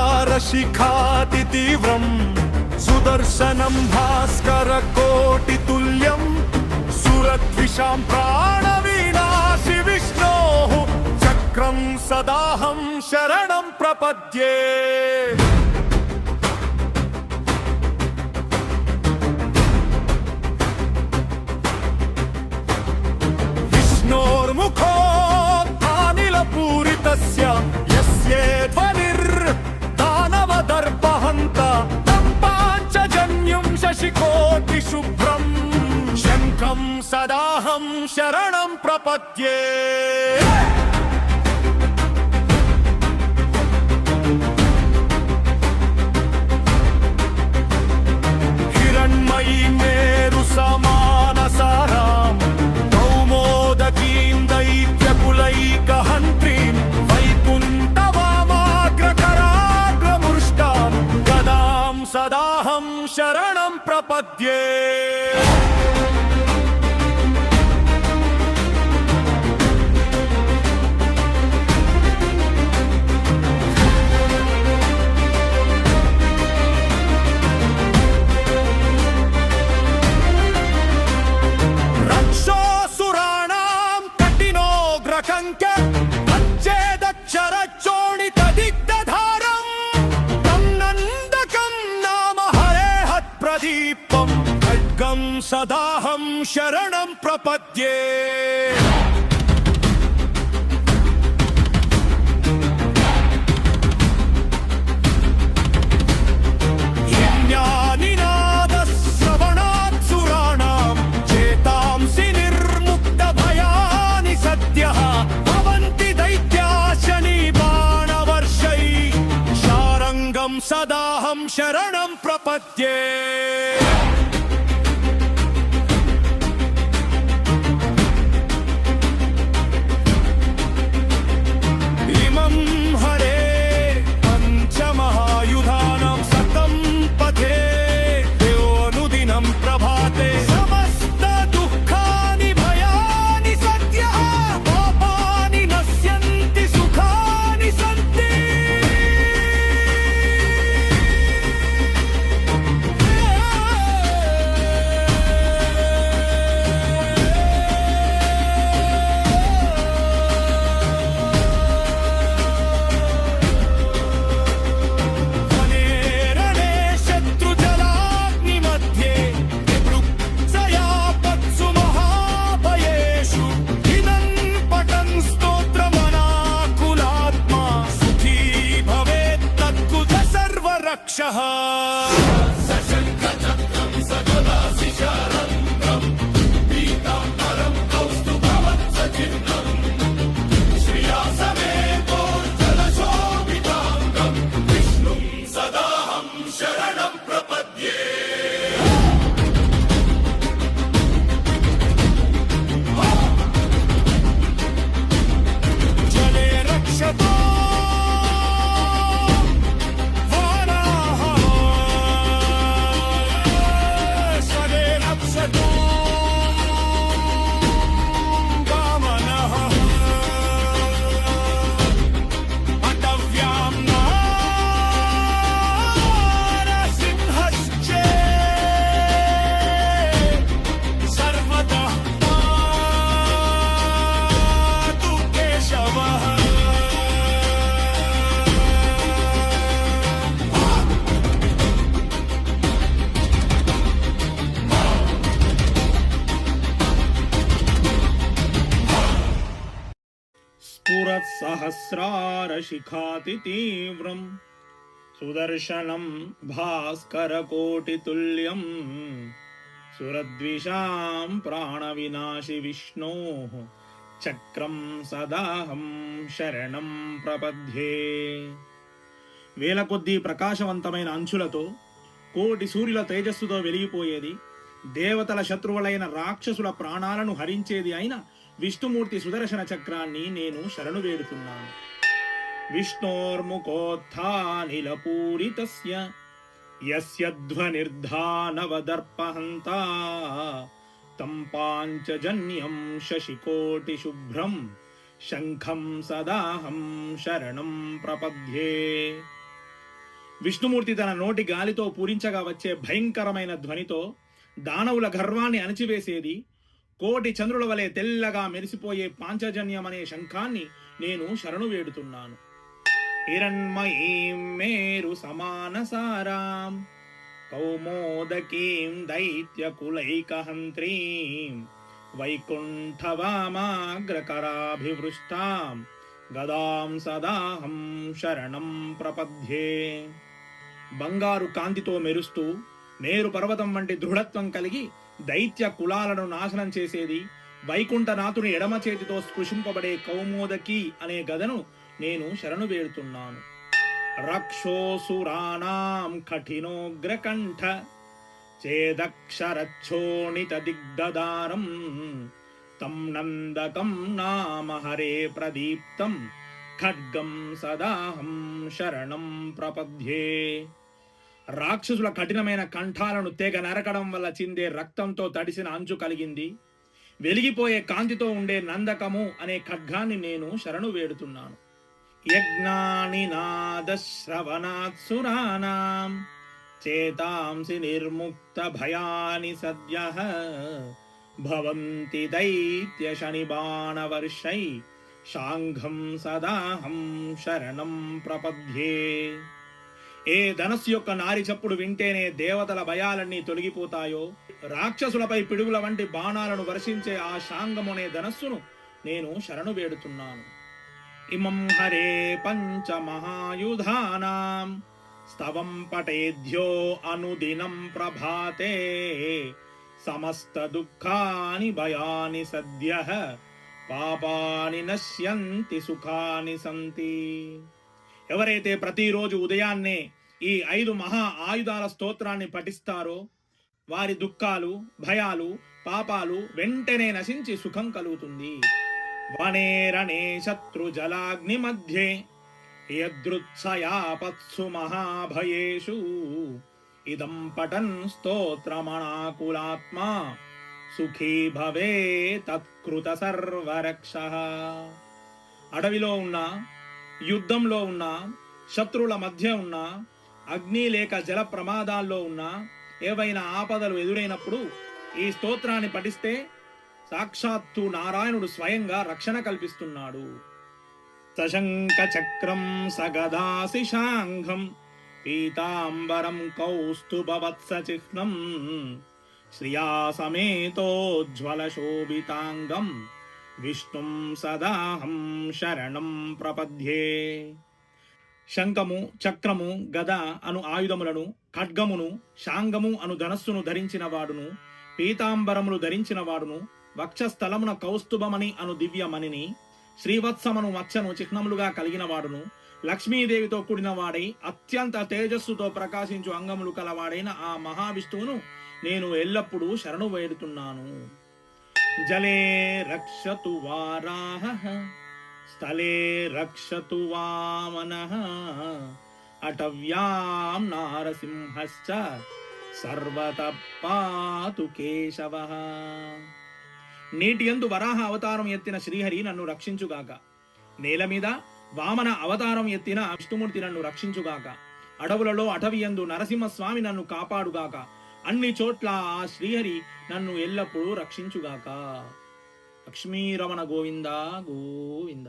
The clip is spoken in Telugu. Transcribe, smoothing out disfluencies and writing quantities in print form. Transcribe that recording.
सहस्रारशिखाति तीव्रं सुदर्शनं भास्करकोटितुल्यं सुरद्विषां प्राणविनाशि विष्णोः चक्रं सदाहं शरणं प्रपद्ये। विष्णोर्मुखोत्थानिलपूरितस्य यस्ये शशिकोटिशुभ्रं शङ्खं सदाहं शरणं प्रपद्ये। हिरण्मयी मेरुसमानसारां कौमोदकीं दैत्यकुलैकहन्त्रीं वैकुण्ठवामाग्रकराग्रमुष्टां गदां सदाहं शरणं प्रपद्ये। रक्षोऽसुराणां कठिनोग्रकङ्क अच्छेदक्षरचोणितदिग्धधारं तं नन्दकं नाम हरेहत्प्रदीपं खड्गं सदाहं शरणं प्रपद्ये। सदाहं शरणं प्रपद्ये। इमं हरे पञ्चमहायुधानां सतं पथे योऽनुदिनं प्रभाते समस्त दुःखानि भयानि सद्यः पापानि नश्यन्ति सुखानि सन्ति। सहस्रारशिखाति तीव्रं सुदर्शनं भास्करकोटितुल्यं सुरद्विषां प्राणविनाशि विष्णोः चक्रं सदाहं शरणं प्रपद्ये। వేల కొద్దీ ప్రకాశవంతమైన అంచులతో కోటి సూర్యుల తేజస్సుతో వెలిగిపోయేది, దేవతల శత్రువులైన రాక్షసుల ప్రాణాలను హరించేది అయిన విష్ణుమూర్తి సుదర్శన చక్రాన్ని నేను శరణు వేడుతున్నాను. విష్ణోర్ముఖోత్థానిలపూరితస్య యస్య ధ్వనిర్ధానవదర్పహంతా తం పాంచజన్యం శశికోటిశుభ్రం శంఖం సదాహం శరణం ప్రపద్యే. విష్ణుమూర్తి తన నోటి గాలితో పూరించగా వచ్చే భయంకరమైన ధ్వనితో దానవుల గర్వాన్ని అణిచివేసేది కోటి చంద్రుల వలె తెల్లగా మెరిసిపోయే పాంచజన్యమనే శంఖాన్ని నేను శరణు వేడుతున్నాను. హిరణ్మయీం మేరు సమానసారాం కౌమోదకీం దైత్యకులైకహంత్రీం వైకుంఠవామాగ్రకరాభివృష్టాం గదాం సదాహం శరణం ప్రపద్యే. బంగారు కాంతితో మెరుస్తూ మేరు పర్వతం వంటి దృఢత్వం కలిగి దైత్య కులాలను నాశనం చేసేది వైకుంఠనాథుని ఎడమ చేతితో స్పృశింపబడే కౌమోదకి అనే గదను నేను శరణు వేడుతున్నాను. రక్షోసురాణాం కఠినోగ్రకంఠ చేదక్షరచ్చోణిత దిగ్దదారం తం నందకం నామ హరే ప్రదీప్తం ఖడ్గం సదాహం శరణం ప్రపద్యే. రాక్షసుల కఠినమైన కంఠాలను తెగ నరకడం వల్ల చిందే రక్తంతో తడిసిన అంచు కలిగింది వెలిగిపోయే కాంతితో ఉండే నందకము అనే ఖడ్గాన్ని నేను శరణు వేడుతున్నాను. యజ్ఞాని నాదశ్రవణాత్సురానాం చేతాంసి నిర్ముక్త భయాని సద్యః భవంతి దైత్య శనిబాణవర్షై శాంఘం సదాహం శరణం ప్రపద్యే. ఏ ధనస్సు యొక్క నారి చప్పుడు వింటేనే దేవతల భయాలన్నీ తొలగిపోతాయో రాక్షసులపై పిడుగుల వంటి బాణాలను వర్షించే ఆ శాంగమునే ధనస్సును నేను శరణు వేడుతున్నాను. ఇమం హరే పంచమహాయుధానాం స్తవం పటేధ్యో అనుదినం ప్రభాతే సమస్త దుఃఖాని భయాని సద్యః పాపాని నశ్యంతి సుఖాని సంతి. ఎవరైతే ప్రతిరోజు ఉదయాన్నే ఈ 5 మహా ఆయుధాల స్తోత్రాన్ని పఠిస్తారో వారి దుఃఖాలు భయాలు పాపాలు వెంటనే నశించి సుఖం కలుగుతుంది. వనే రణే శత్రు జలాగ్ని మధ్యే యదృత్సయాపత్సు మహాభయేషు ఇదం పఠన్ స్తోత్రమణాకులాత్మా సుఖీ భవే తత్కృత సర్వరక్షః. అడవిలో ఉన్న యుద్ధంలో ఉన్న శత్రువుల మధ్య ఉన్న అగ్ని లేక జల ప్రమాదాల్లో ఉన్న ఏవైనా ఆపదలు ఎదురైనప్పుడు ఈ స్తోత్రాన్ని పఠిస్తే సాక్షాత్తు నారాయణుడు స్వయంగా రక్షణ కల్పిస్తున్నాడు. సశంక చక్రం సగదాసి శాంఘం పీతాంబరం కౌస్తుభవత్స చిహ్నం శ్రియా సమేతోజ్వల శోభితాంగం విష్ణుం సదాహం శరణం ప్రపద్యే. శంఖము చక్రము గద అను ఆయుధములను ఖడ్గమును శాంగము అను ధనస్సును ధరించిన వాడును పీతాంబరములు ధరించిన వాడును వక్షస్థలమున కౌస్తుభమణి అను దివ్యమణిని శ్రీవత్సమను మచ్చను చిహ్నములుగా కలిగిన వాడును లక్ష్మీదేవితో కూడిన వాడై అత్యంత తేజస్సుతో ప్రకాశించు అంగములు కలవాడైన ఆ మహావిష్ణువును నేను ఎల్లప్పుడూ శరణు వేడుతున్నాను. జలే రక్షతు వారాహః స్థలే రక్షతు వామనః అటవ్యాం నారసింహశ్చ సర్వతః పాతు కేశవః. నీటి యందు వరాహ అవతారం ఎత్తిన శ్రీహరి నన్ను రక్షించుగాక. నేల మీద వామన అవతారం ఎత్తిన విష్ణుమూర్తి నన్ను రక్షించుగాక. అడవులలో అటవి యందు నరసింహస్వామి నన్ను కాపాడుగాక. అన్ని చోట్ల ఆ శ్రీహరి నన్ను ఎల్లప్పుడూ రక్షించుగాక. లక్ష్మీరమణ గోవింద గోవింద.